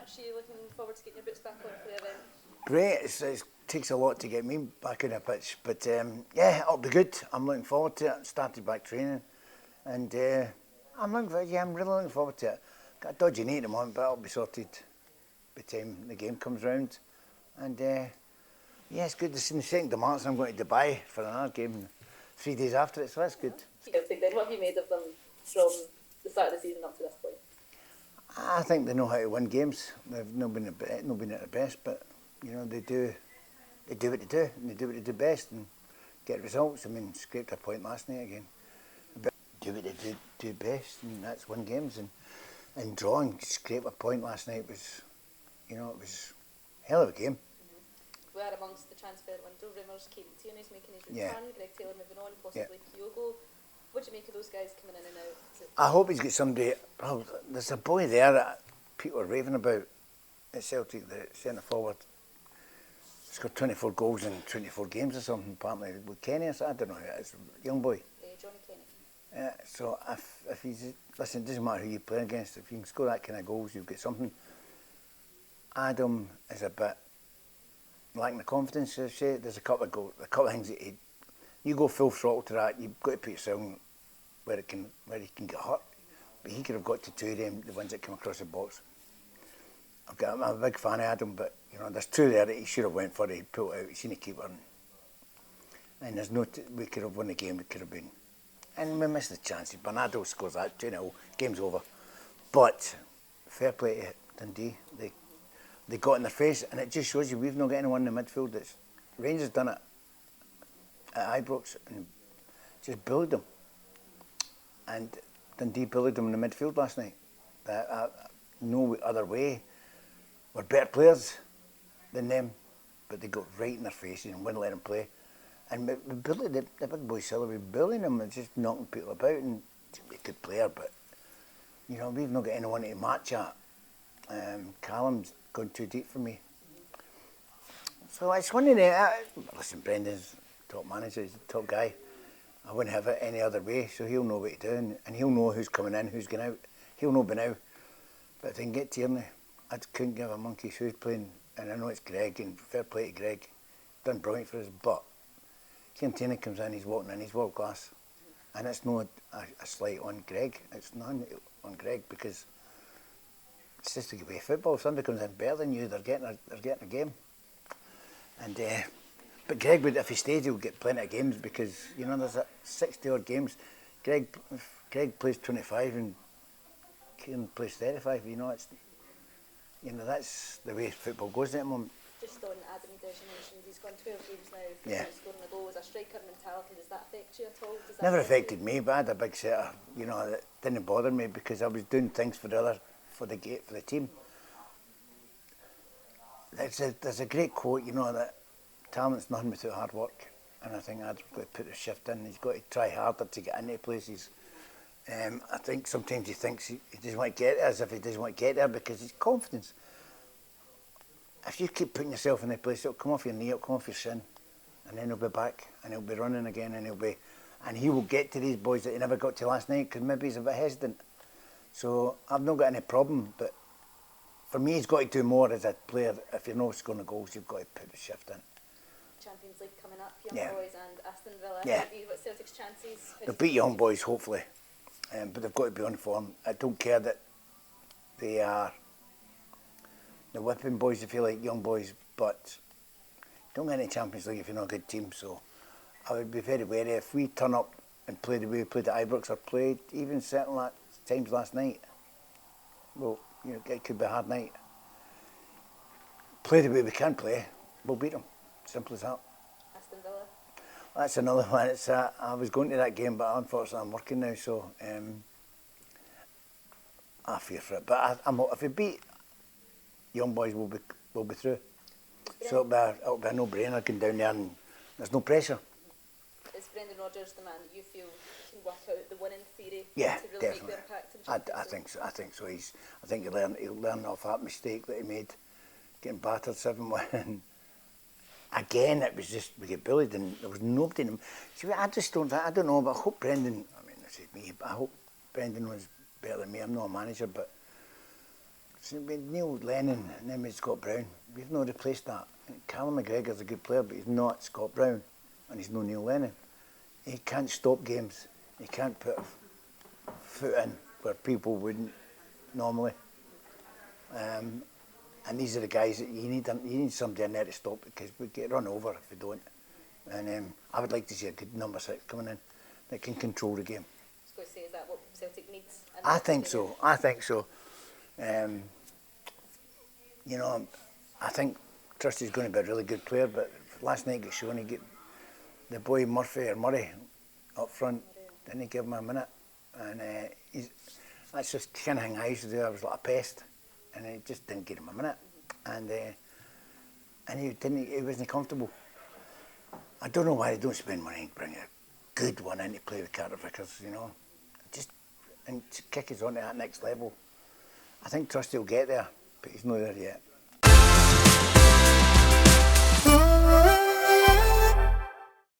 match. Are you looking forward to getting your boots back on for the event? Great. It takes a lot to get me back on the pitch, but yeah, it'll be good. I'm looking forward to it. Started back training, and I'm really looking forward to it. Got a dodgy knee at the moment, but it'll be sorted by the time the game comes round. And yeah, it's good to see the 2nd of March. I'm going to Dubai for another game 3 days after it, so that's good. Celtic then, what have you made of them from the start of the season up to this point? I think they know how to win games. They've not been at the best, but you know they do what they do, and they do what they do best and get results. I mean, scraped a point last night again. But do what they do best, and that's win games. And drawing, scrape a point last night was, you know, it was a hell of a game. We are amongst the transfer window rumours. Kieran Tierney's making his return. Greg Taylor moving on, possibly Kyogo. What do you make of those guys coming in and out? I hope he's got somebody. Well, there's a boy there that people are raving about at Celtic, the centre forward. He's got 24 goals in 24 games or something, apparently, with Kenny or something. I don't know who it is, young boy. Johnny Kenny. Yeah, so if he's, listen, it doesn't matter who you play against, if you can score that kind of goals, you've got something. Adam is a bit lacking the confidence, I say. There's a couple of things that you go full throttle to that, you've got to put yourself where he can get hurt. But he could have got to 2 of them, the ones that come across the box. I'm a big fan of Adam, but you know, there's 2 there that he should have went for. He pulled out, he's seen the keeper, and there's no. We could have won the game. It could have been, and we missed the chances. Bernardo scores that 2-0, game's over. But fair play to Dundee. They got in their face, and it just shows you we've not got anyone in the midfield. Rangers done it at Ibrox and just bullied them, and Dundee bullied them in the midfield last night. No other way. We're better players than them, but they got right in their faces and wouldn't let them play. And we bullied the big boy Silver. We bullying them and just knocking people about. And he's a good player, but you know we've not got anyone to match at. Callum's gone too deep for me. So it's one of the. Listen, Brendan's top manager. He's the top guy. I wouldn't have it any other way. So he'll know what to do, and he'll know who's coming in, who's going out. He'll know by now. But if they can get Tierney, I couldn't give a monkey's who's playing. And I know it's Greg, and fair play to Greg. Done brilliant for us, but Kieran Tierney comes in, he's walking in, he's world class. And it's not a slight on Greg, it's none on Greg, because it's just the way of football. If somebody comes in better than you, they're getting a game. And but Greg would, if he stayed, he'll get plenty of games, because you know there's 60 odd games. Greg plays 25 and Kieran plays 35. You know that's the way football goes at the moment. Just on Adam Idah, you mentioned he's gone 12 games now without scoring a goal. As a striker mentality, does that affect you at all? Never affected me, but I had a big setter. You know, that didn't bother me because I was doing things for the team. There's a great quote, you know, that talent's nothing without hard work, and I think Adam's got to put the shift in. He's got to try harder to get into places. I think sometimes he thinks he doesn't want to get there, as if he doesn't want to get there because he's confidence. If you keep putting yourself in the place, it'll come off your knee, it'll come off your shin, and then he'll be back, and he'll be running again, and he will get to these boys that he never got to last night because maybe he's a bit hesitant. So I've not got any problem, but for me, he's got to do more as a player. If you're not scoring the goals, you've got to put the shift in. Champions League coming up, Young Boys and Aston Villa. Yeah. What Celtic's chances? They'll beat Young Boys, hopefully, but they've got to be on form. I don't care that they are the whipping boys, if you like, Young Boys, but don't get any Champions League if you're not a good team. So I would be very wary if we turn up and play the way we played at Ibrox or played even certain times last night. Well, you know, it could be a hard night. Play the way we can play, we'll beat them. Simple as that. Aston Villa. Well, that's another one. It's I was going to that game, but unfortunately I'm working now, so I fear for it. But if we beat Young Boys, we'll be through. So it'll be a no-brainer going down there, and there's no pressure. Is Brendan Rodgers the man that you feel can work out the winning theory to Yeah, really definitely. make the impact in Champions I think so. I think he'll learn off that mistake that he made, getting battered 7-1. Again, it was just we get bullied and there was nobody in him. See, I don't know, but I hope Brendan. I mean, this is me. But I hope Brendan was better than me. I'm not a manager, but So with Neil Lennon and then with Scott Brown, we've not replaced that. Callum McGregor's a good player, but he's not Scott Brown, and he's no Neil Lennon. He can't stop games. He can't put a foot in where people wouldn't normally. And these are the guys that you need somebody in there to stop it, because we get run over if we don't. And I would like to see a good number 6 coming in that can control the game. I was going to say, is that what Celtic needs? I think so. I think so. You know, I think Trusty's going to be a really good player, but last night got shown he get the boy Murray up front, didn't he give him a minute? And that's just the kind of thing I used to do. I was like a pest, and he just didn't give him a minute. And he wasn't comfortable. I don't know why they don't spend money and bring a good one in to play with Carter Vickers, you know. And to kick us on to that next level. I think Trusty will get there, but he's not there yet.